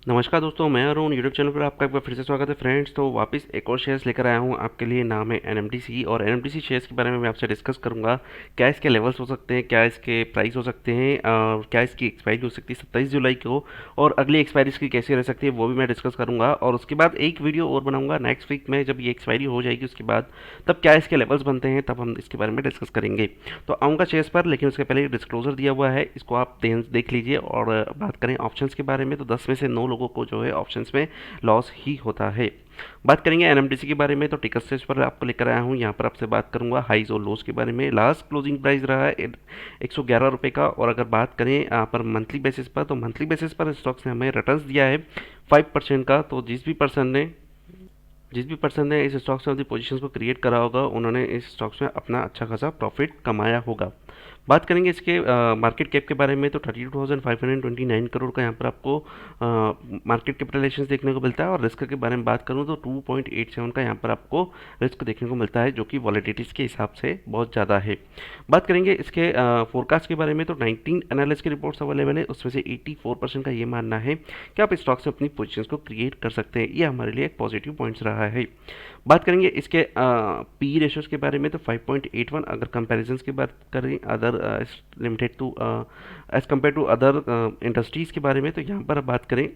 नमस्कार दोस्तों, मैं अरुण यूट्यूब चैनल पर आपका एक बार फिर से स्वागत है फ्रेंड्स। तो वापस एक और शेयर्स लेकर आया हूँ आपके लिए। नाम है एनएमडीसी और एनएमडीसी शेयर्स के बारे में मैं आपसे डिस्कस करूँगा। क्या इसके लेवल्स हो सकते हैं, क्या इसके प्राइस हो सकते हैं, क्या इसकी एक्सपायरी हो सकती है 27 जुलाई को, और अगली एक्सपायरी इसकी कैसी रह सकती है वो भी मैं डिस्कस करूँगा। और उसके बाद एक वीडियो और बनाऊँगा नेक्स्ट वीक में, जब ये एक्सपायरी हो जाएगी उसके बाद तब क्या इसके लेवल्स बनते हैं, तब हम इसके बारे में डिस्कस करेंगे। तो आऊँगा शेयर्स पर, लेकिन उसके पहले डिस्क्लोजर दिया हुआ है, इसको आप ध्यान से देख लीजिए। और बात करें ऑप्शंस के बारे में तो 10 में से 9 लोगों को जो है ऑप्शंस में लॉस ही होता है। बात करेंगे एनएमडीसी के बारे में तो टिकट स्टेज पर आपको लेकर आया हूँ। यहाँ पर आपसे बात करूंगा हाइज और लोस के बारे में। लास्ट क्लोजिंग प्राइस रहा है 111 रुपये का। और अगर बात करें यहाँ पर मंथली बेसिस पर, तो मंथली बेसिस पर स्टॉक्स ने हमें रिटर्न्स दिया है 5% का। तो जिस भी पर्सन ने इस स्टॉक्स में अपनी पोजीशंस को क्रिएट करा होगा, उन्होंने इस स्टॉक्स में अपना अच्छा खासा प्रॉफिट कमाया होगा। बात करेंगे इसके मार्केट कैप के बारे में तो 32,529 करोड़ का यहाँ पर आपको मार्केट कैपिटलाइजेशन देखने को मिलता है। और रिस्क के बारे में बात करूँ तो 2.87 का यहाँ पर आपको रिस्क देखने को मिलता है, जो कि वॉलेटिलिटीज़ के हिसाब से बहुत ज़्यादा है। बात करेंगे इसके फोरकास्ट के बारे में तो 19 एनालिस्ट की रिपोर्ट्स अवेलेबल है, उसमें से 84% का ये मानना है कि आप स्टॉक्स में अपनी पोजीशंस को क्रिएट कर सकते हैं। ये हमारे लिए एक पॉजिटिव पॉइंट्स रहा है। बात करेंगे इसके पी रेशोज़ के बारे में तो 5.81। अगर कंपैरिजंस की बात करें other limited to as compare to other industries के बारे में, तो यहाँ पर अब बात करें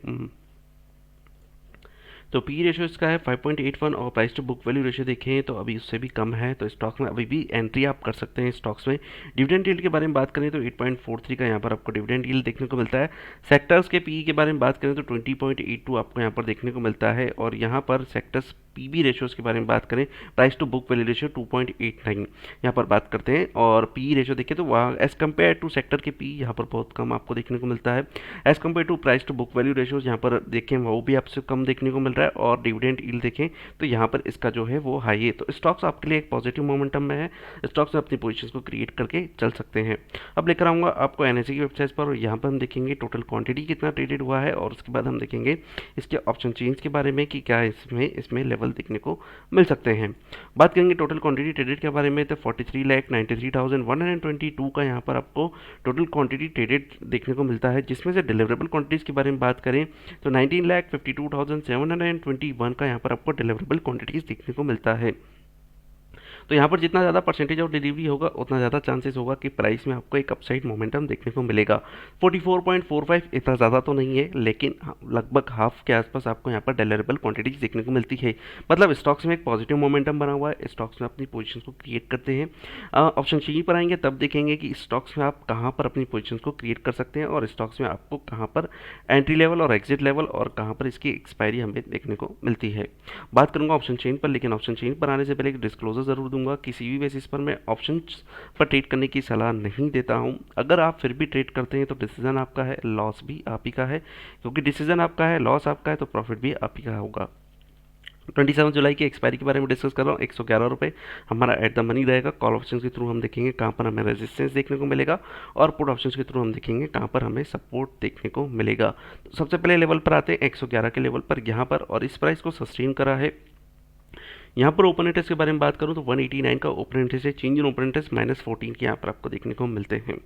तो पी रेशियो इसका है 5.81। और price to book value ratio देखें तो अभी उससे भी कम है। तो स्टॉक्स में अभी भी एंट्री आप कर सकते हैं स्टॉक्स में। डिविडेंड यील्ड के बारे में बात करें तो 8.43 का यहाँ पर आपको डिविडेंड यील्ड देखने को मिलता है। सेक्टर्स के पी के बारे में बात करें तो 20.82 आपको यहाँ पर देखने को मिलता है। और यहाँ पर सेक्टर्स पीबी रेशियोज़ के बारे में बात करें, price to book value ratio 2.89 यहाँ पर बात करते हैं। और पी रेशियो देखें तो वहाँ एज़ कम्पेयर टू सेक्टर के पी यहाँ पर बहुत कम आपको देखने को मिलता है। As compare to price to book value ratios यहाँ पर देखें वो भी आपसे कम देखने को मिल रहा है। और डिविडेंड यील्ड देखें तो यहाँ पर इसका जो है वो हाई है। तो स्टॉक्स आपके लिए एक पॉजिटिव मोमेंटम में है, स्टॉक्स में अपनी पोजीशंस को क्रिएट करके चल सकते हैं। अब लेकर आऊँगा आपको एनएसई की वेबसाइट पर, और यहाँ पर हम देखेंगे टोटल क्वांटिटी कितना ट्रेडेड हुआ है। और उसके बाद हम देखेंगे इसके ऑप्शन चेंज के बारे में कि क्या इसमें लेवल देखने को मिल सकते हैं। बात करेंगे टोटल क्वांटिटी ट्रेडेड के बारे में तो 43,93,122 का यहाँ पर आपको टोटल क्वांटिटी ट्रेडेड देखने को मिलता है। जिसमें से डिलीवरेबल क्वांटिटीज़ के बारे में बात करें तो 19,52,721 का यहाँ पर आपको डिलीवरेबल क्वांटिटीज़ देखने को मिलता है। तो यहाँ पर जितना ज़्यादा परसेंटेज ऑफ डिलीवरी होगा, उतना ज़्यादा चांसेस होगा कि प्राइस में आपको एक अपसाइड मोमेंटम देखने को मिलेगा। 44.45 इतना ज़्यादा तो नहीं है, लेकिन लगभग हाफ के आसपास आपको यहाँ पर डिलीवरेबल क्वांटिटीज देखने को मिलती है। मतलब स्टॉक्स में एक पॉजिटिव मोमेंटम बना हुआ है, स्टॉक्स में अपनी पोजिशन को क्रिएट करते हैं। ऑप्शन सी पर आएंगे तब देखेंगे कि स्टॉक्स में आप कहाँ पर अपनी पोजिशन को क्रिएट कर सकते हैं, और स्टॉक्स में आपको कहाँ पर एंट्री लेवल और एग्जिट लेवल और कहाँ पर इसकी एक्सपायरी हमें देखने को मिलती है। बात करूँगा ऑप्शन चेन पर, लेकिन ऑप्शन चेन पर आने से पहले एक डिस्क्लोजर ज़रूर दूंगा। किसी भी बेसिस पर मैं ऑप्शंस पर ट्रेड करने की सलाह नहीं देता हूं। अगर आप फिर भी ट्रेड करते हैं तो डिसीजन आपका है, लॉस भी आप ही का है। क्योंकि डिसीजन आपका है, लॉस आपका है, तो प्रॉफिट भी आप ही का होगा। 27 जुलाई की एक्सपायरी के बारे में डिस्कस कर रहा हूँ। 111 रुपये हमारा एट द मनी रहेगा। कॉल ऑप्शन के थ्रू हम देखेंगे कहाँ पर हमें रेजिस्टेंस देखने को मिलेगा, और पुट ऑप्शन के थ्रू हम देखेंगे कहाँ पर हमें सपोर्ट देखने को मिलेगा। तो सबसे पहले लेवल पर आते हैं 111 के लेवल पर यहाँ पर, और इस प्राइस को सस्टेन करा है। यहाँ पर ओपन इंटरेस्ट के बारे में बात करूँ तो 189 का ओपन इंटरेस्ट है। चेंज इन ओपन इंटरेस्ट -14 के यहाँ पर आपको देखने को मिलते हैं।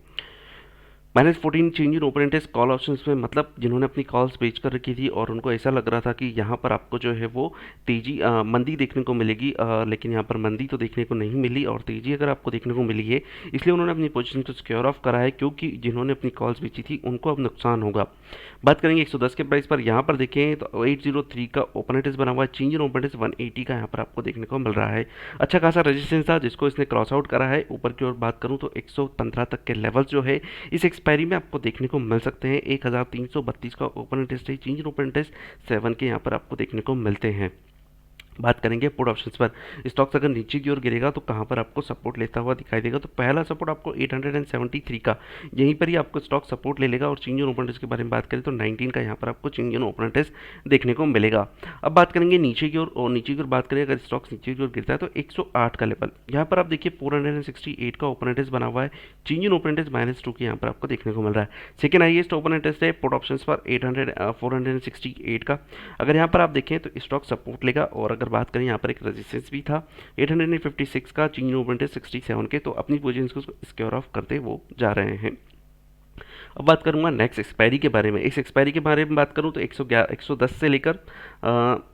-14 change in open interest call options में, मतलब जिन्होंने अपनी कॉल्स बेच कर रखी थी और उनको ऐसा लग रहा था कि यहाँ पर आपको जो है वो तेजी मंदी देखने को मिलेगी, लेकिन यहाँ पर मंदी तो देखने को नहीं मिली और तेजी अगर आपको देखने को मिली है, इसलिए उन्होंने अपनी पोजीशन को सिक्योर ऑफ करा है, क्योंकि जिन्होंने अपनी कॉल्स बेची थी उनको अब नुकसान होगा। बात करेंगे 110 के प्राइस पर, यहाँ पर देखें तो 803 का ओपन इंटरेस्ट बना हुआ है। चेंज इन ओपन इंटरेस्ट 180 का यहाँ पर आपको देखने को मिल रहा है। अच्छा खासा रेजिस्टेंस था जिसको इसने क्रॉस आउट करा है। ऊपर की ओर बात करूँ तो 115 तक के लेवल जो है इस एक्सपायरी में आपको देखने को मिल सकते हैं। 1332 का ओपन इंटरेस्ट है। चेंज इन ओपन इंटरेस्ट 7 के यहाँ पर आपको देखने को मिलते हैं। बात करेंगे पुट ऑप्शंस पर, स्टॉक्स अगर नीचे की ओर गिरेगा तो कहाँ पर आपको सपोर्ट लेता हुआ दिखाई देगा। तो पहला सपोर्ट आपको 873 का, यहीं पर ही आपको स्टॉक सपोर्ट ले लेगा। और चेंज इन ओपन इंटरेस्ट के बारे में बात करें तो 19 का यहाँ पर आपको चेंज इन ओपन इंटरेस्ट देखने को मिलेगा। अब बात करेंगे नीचे की ओर, और नीचे की ओर बात करें अगर स्टॉक्स नीचे की ओर गिरता है तो 108 का लेवल, यहाँ पर आप देखिए 468 का ओपन इंटरेस्ट बना हुआ है। चेंज इन ओपन इंटरेस्ट -2 के यहाँ पर आपको देखने को मिल रहा है। सेकंड हाईएस्ट ओपन इंटरेस्ट है पुट ऑप्शंस पर 468 का। अगर यहाँ पर आप देखें तो स्टॉक सपोर्ट लेगा। और अगर बात करें यहाँ पर एक रेजिस्टेंस भी था 856 का, चेंज इन ओपन इंटरेस्ट 67 के, तो अपनी पोजीशंस को सिक्योर ऑफ करते वो जा रहे हैं। अब बात करूंगा नेक्स्ट एक्सपायरी के बारे में। इस एक्सपायरी के बारे में बात करूं तो 110 से लेकर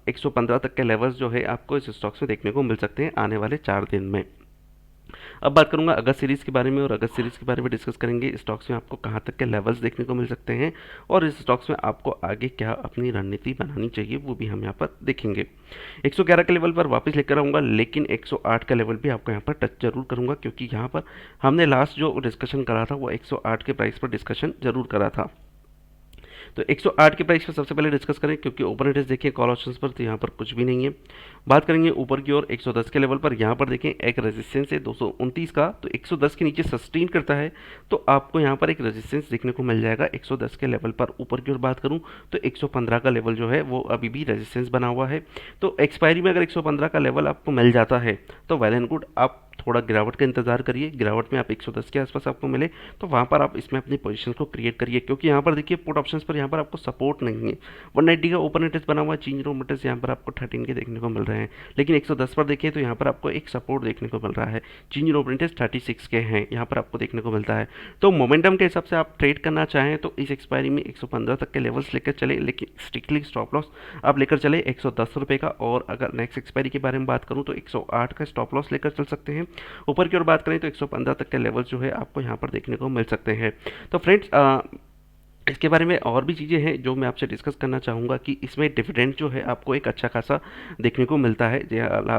115 तक के लेवल्स जो है आपको इस स्टॉक्स में देखने को मिल सकते हैं आने वाले 4 दिन में। अब बात करूंगा अगस्त सीरीज़ के बारे में, और अगस्त सीरीज़ के बारे में डिस्कस करेंगे स्टॉक्स में आपको कहां तक के लेवल्स देखने को मिल सकते हैं और इस स्टॉक्स में आपको आगे क्या अपनी रणनीति बनानी चाहिए वो भी हम यहाँ पर देखेंगे। 111 के लेवल पर वापस लेकर आऊँगा, लेकिन 108 का लेवल भी आपको यहाँ पर टच जरूर करूँगा, क्योंकि यहाँ पर हमने लास्ट जो डिस्कशन करा था वो 108 के प्राइस पर डिस्कशन जरूर करा था। तो 108 के प्राइस पर सबसे पहले डिस्कस करें, क्योंकि ओपन इंटरेस्ट देखिए कॉल ऑप्शंस पर तो यहाँ पर कुछ भी नहीं है। बात करेंगे ऊपर की ओर 110 के लेवल पर, यहाँ पर देखें एक रेजिस्टेंस है 229 का, तो 110 के नीचे सस्टेन करता है तो आपको यहाँ पर एक रेजिस्टेंस देखने को मिल जाएगा 110 के लेवल पर। ऊपर की ओर बात करूँ तो 115 का लेवल जो है वो अभी भी रेजिस्टेंस बना हुआ है। तो एक्सपायरी में अगर 115 का लेवल आपको मिल जाता है तो वेल एंड गुड, आप थोड़ा गिरावट का इंतजार करिए। गिरावट में आप 110 के आसपास आपको मिले तो वहाँ पर आप इसमें अपनी पोजीशन को क्रिएट करिए, क्योंकि यहाँ पर देखिए पुट ऑप्शंस पर यहाँ पर आपको सपोर्ट नहीं है। 190 का ओपन इंटरेस्ट बना हुआ है, चेंज रो मीटर्स यहाँ पर आपको 13 के देखने को मिल रहे हैं, लेकिन 110 पर देखिए तो यहाँ पर आपको एक सपोर्ट देखने को मिल रहा है। चेंज रो मीटर्स 36 के हैं यहाँ पर आपको देखने को मिलता है। तो मोमेंटम के हिसाब से आप ट्रेड करना चाहें तो इस एक्सपायरी में 115 तक के लेवल्स लेकर चले, लेकिन स्ट्रिक्टली स्टॉप लॉस आप लेकर चले 110 रुपये का। और अगर नेक्स्ट एक्सपायरी के बारे में बात करूँ तो 108 का स्टॉप लॉस लेकर चल सकते हैं। ऊपर की ओर बात करें तो 115 तक के लेवल जो है आपको यहाँ पर देखने को मिल सकते हैं। तो फ्रेंड्स इसके बारे में और भी चीज़ें हैं जो मैं आपसे डिस्कस करना चाहूँगा कि इसमें डिविडेंड जो है आपको एक अच्छा खासा देखने को मिलता है।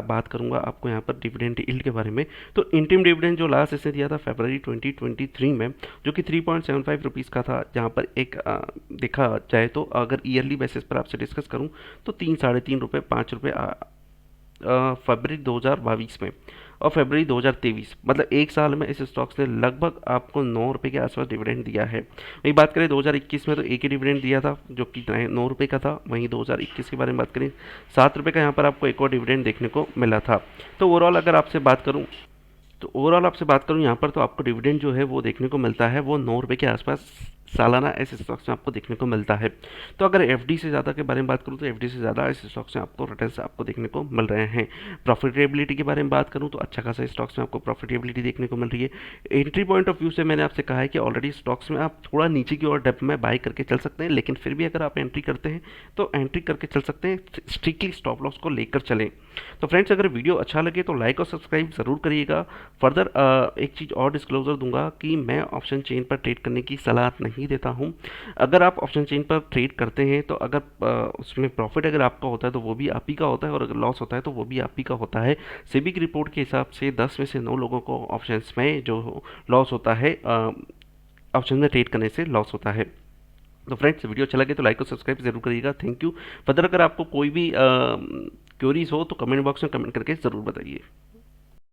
बात करूँगा आपको यहाँ पर डिविडेंड यील्ड के बारे में, तो इंटीम डिविडेंड जो लास्ट इसने दिया था फरवरी 2023 में, जो कि 3.75 रुपीज़ का था, जहाँ पर एक देखा जाए तो अगर ईयरली बेसिस पर आपसे डिस्कस करूँ तो 3, साढ़े 3 रुपये, 5 रुपये फरवरी 2022 में और फरवरी 2023, मतलब एक साल में इस स्टॉक्स ने लगभग आपको 9 रुपये के आसपास डिविडेंड दिया है। वही बात करें 2021 में तो एक ही डिविडेंड दिया था जो कि 9 रुपये का था। वहीं 2021 के बारे में बात करें 7 रुपये का यहाँ पर आपको एक और डिविडेंड देखने को मिला था। तो ओवरऑल अगर आपसे बात करूँ यहाँ पर तो आपको डिविडेंड जो है वो देखने को मिलता है वो 9 रुपये के आसपास सालाना इस स्टॉक्स में आपको देखने को मिलता है। तो अगर एफडी से ज़्यादा के बारे में बात करूँ तो एफडी से ज़्यादा इस स्टॉक्स में आपको रिटर्न्स आपको देखने को मिल रहे हैं। प्रॉफिटेबिलिटी के बारे में बात करूँ तो अच्छा खासा स्टॉक्स में आपको प्रॉफिटेबिलिटी देखने को मिल रही है। एंट्री पॉइंट ऑफ व्यू से मैंने आपसे कहा है कि ऑलरेडी स्टॉक्स में आप थोड़ा नीचे की ओर डेप्थ में बाई करके चल सकते हैं, लेकिन फिर भी अगर आप एंट्री करते हैं तो एंट्री करके चल सकते हैं, स्ट्रिक्टली स्टॉप लॉस को लेकर चलें। तो फ्रेंड्स अगर वीडियो अच्छा लगे तो लाइक और सब्सक्राइब ज़रूर करिएगा। फर्दर एक चीज़ और डिस्क्लोजर दूंगा कि मैं ऑप्शन चेन पर ट्रेड करने की सलाह नहीं देता हूं। अगर आप ऑप्शन चेन पर ट्रेड करते हैं तो अगर उसमें प्रॉफिट अगर आपका होता है तो वो भी आप ही का होता है, और अगर लॉस होता है तो वो भी आप ही का होता है। सेबी की रिपोर्ट के हिसाब से 10 में से 9 लोगों को ऑप्शंस में जो लॉस होता है, ऑप्शन में ट्रेड करने से लॉस होता है। तो फ्रेंड्स वीडियो अच्छा लगे तो लाइक और सब्सक्राइब जरूर करिएगा। Thank you. फर्दर अगर आपको कोई भी क्वेरीज हो तो कमेंट बॉक्स में कमेंट करके ज़रूर बताइए।